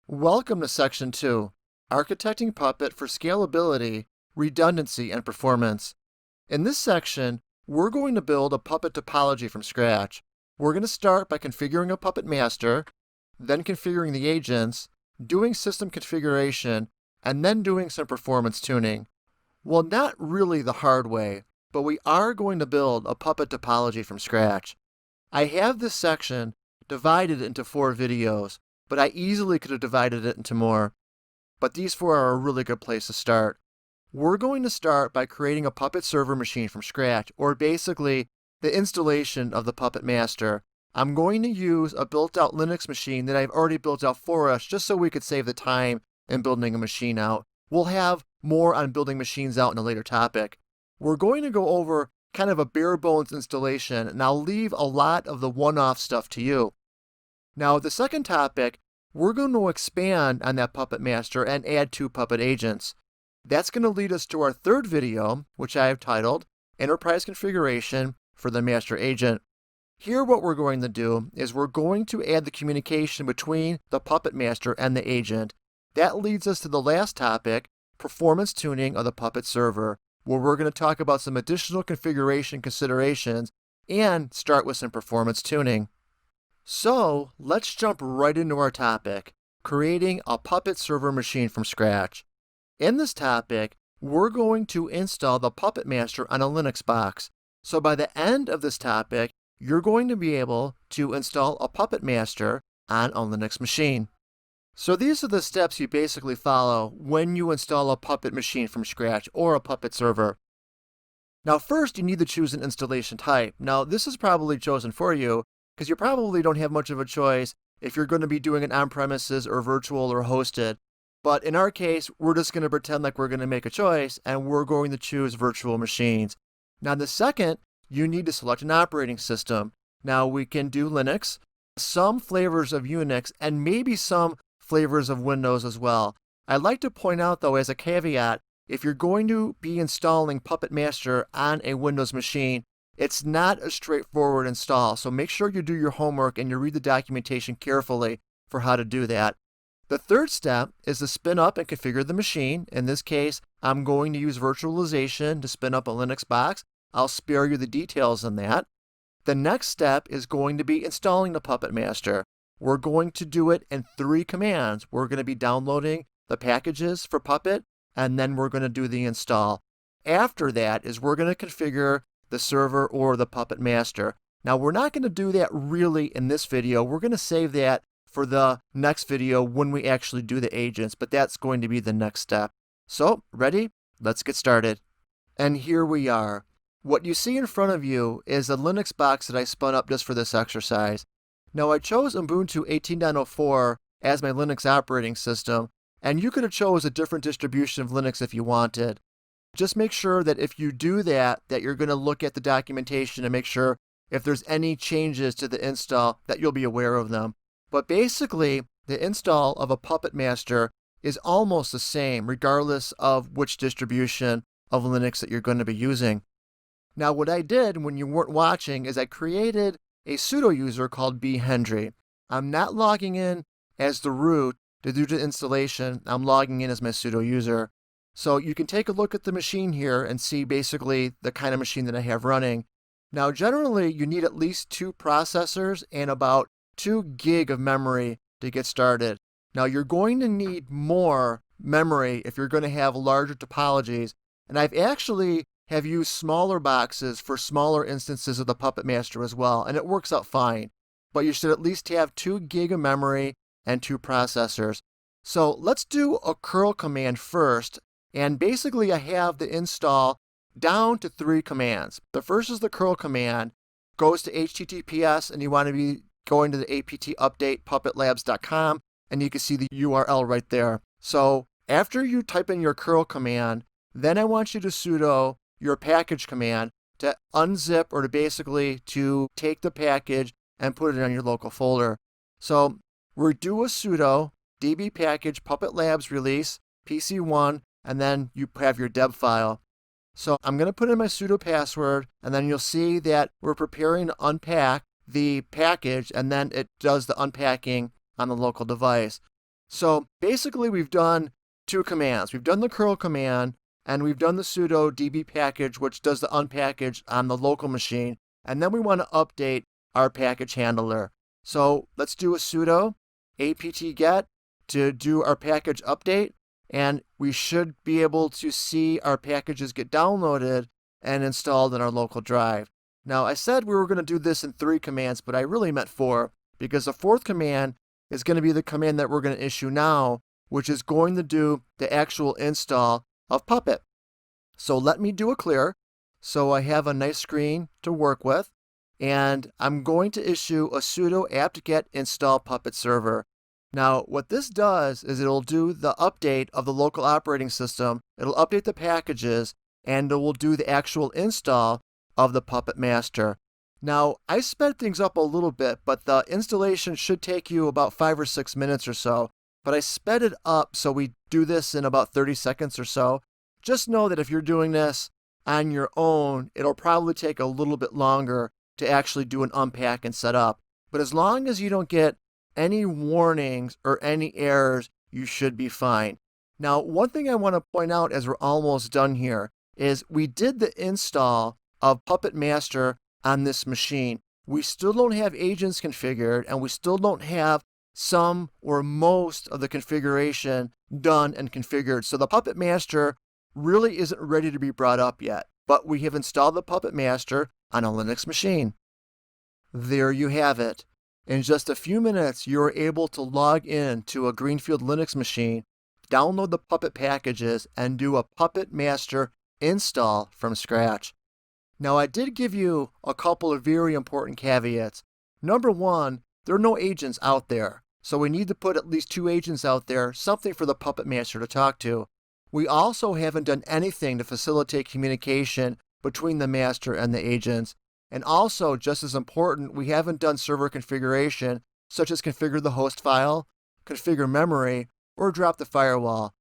Welcome to Section 2, Architecting Puppet for Scalability, Redundancy, and Performance. In this section, we're going to build a Puppet topology from scratch. We're going to start by configuring a Puppet master, then configuring the agents, doing system configuration, and then doing some performance tuning. Well, not really the hard way, but we are going to build a Puppet topology from scratch. I have this section divided into 4 videos, but I easily could have divided it into more. But these 4 are a really good place to start. We're going to start by creating a Puppet server machine from scratch, or basically the installation of the Puppet master. I'm going to use a built-out Linux machine that I've already built out for us just so we could save the time in building a machine out. We'll have more on building machines out in a later topic. We're going to go over kind of a bare bones installation, and I'll leave a lot of the one-off stuff to you. Now, the second topic, we're going to expand on that Puppet master and add 2 Puppet agents. That's going to lead us to our third video, which I have titled Enterprise Configuration for the Master Agent. Here what we're going to do is we're going to add the communication between the Puppet master and the agent. That leads us to the last topic, performance tuning of the Puppet server, where we're going to talk about some additional configuration considerations and start with some performance tuning. So let's jump right into our topic, creating a Puppet server machine from scratch. In this topic, we're going to install the Puppet master on a Linux box. So by the end of this topic, you're going to be able to install a Puppet master on a Linux machine. So these are the steps you basically follow when you install a Puppet machine from scratch or a Puppet server. Now first, you need to choose an installation type. Now this is probably chosen for you because you probably don't have much of a choice if you're going to be doing it on-premises or virtual or hosted. But in our case, we're just going to pretend like we're going to make a choice and we're going to choose virtual machines. Now the second, you need to select an operating system. Now we can do Linux, some flavors of Unix, and maybe some flavors of Windows as well. I'd like to point out though, as a caveat, if you're going to be installing Puppet Master on a Windows machine, it's not a straightforward install, so make sure you do your homework and you read the documentation carefully for how to do that. The third step is to spin up and configure the machine. In this case, I'm going to use virtualization to spin up a Linux box. I'll spare you the details on that. The next step is going to be installing the Puppet Master. We're going to do it in 3 commands. We're going to be downloading the packages for Puppet, and then we're going to do the install. After that is we're going to configure the server or the Puppet master. Now we're not going to do that really in this video. We're going to save that for the next video when we actually do the agents, but that's going to be the next step. So, ready? Let's get started. And here we are. What you see in front of you is a Linux box that I spun up just for this exercise. Now I chose Ubuntu 18.04 as my Linux operating system, and you could have chose a different distribution of Linux if you wanted. Just make sure that if you do that you're going to look at the documentation and make sure if there's any changes to the install that you'll be aware of them. But basically, the install of a Puppet master is almost the same regardless of which distribution of Linux that you're going to be using. Now what I did when you weren't watching is I created a sudo user called bhendry. I'm not logging in as the root to do the installation. I'm logging in as my sudo user. So you can take a look at the machine here and see basically the kind of machine that I have running. Now generally you need at least 2 processors and about 2 gig of memory to get started. Now you're going to need more memory if you're going to have larger topologies, and I've actually have used smaller boxes for smaller instances of the Puppet Master as well, and it works out fine. But you should at least have 2 gig of memory and 2 processors. So let's do a curl command first. And basically I have the install down to 3 commands. The first is the curl command, goes to HTTPS, and you want to be going to the apt update puppetlabs.com, and you can see the URL right there. So after you type in your curl command, then I want you to sudo your package command to unzip or to basically to take the package and put it on your local folder. So we do a sudo db package Puppet Labs release PC1, and then you have your deb file. So I'm going to put in my sudo password, and then you'll see that we're preparing to unpack the package, and then it does the unpacking on the local device. So basically we've done two commands. We've done the curl command and we've done the sudo db package, which does the unpackage on the local machine. And then we want to update our package handler. So let's do a sudo apt-get to do our package update. And we should be able to see our packages get downloaded and installed in our local drive. Now, I said we were going to do this in 3 commands, but I really meant 4, because the 4th command is going to be the command that we're going to issue now, which is going to do the actual install of Puppet. So let me do a clear so I have a nice screen to work with, and I'm going to issue a sudo apt-get install Puppet server. Now, what this does is it'll do the update of the local operating system, it'll update the packages, and it will do the actual install of the Puppet Master. Now, I sped things up a little bit, but the installation should take you about 5 or 6 minutes or so. But I sped it up so we do this in about 30 seconds or so. Just know that if you're doing this on your own, it'll probably take a little bit longer to actually do an unpack and set up. But as long as you don't get any warnings or any errors, you should be fine. Now, one thing I want to point out as we're almost done here is we did the install of Puppet Master on this machine. We still don't have agents configured, and we still don't have some or most of the configuration done and configured. So the Puppet Master really isn't ready to be brought up yet, but we have installed the Puppet Master on a Linux machine. There you have it. In just a few minutes, you are able to log in to a Greenfield Linux machine, download the Puppet packages, and do a Puppet Master install from scratch. Now, I did give you a couple of very important caveats. Number one, there are no agents out there, so we need to put at least 2 agents out there, something for the Puppet Master to talk to. We also haven't done anything to facilitate communication between the master and the agents. And also, just as important, we haven't done server configuration, such as configure the host file, configure memory, or drop the firewall.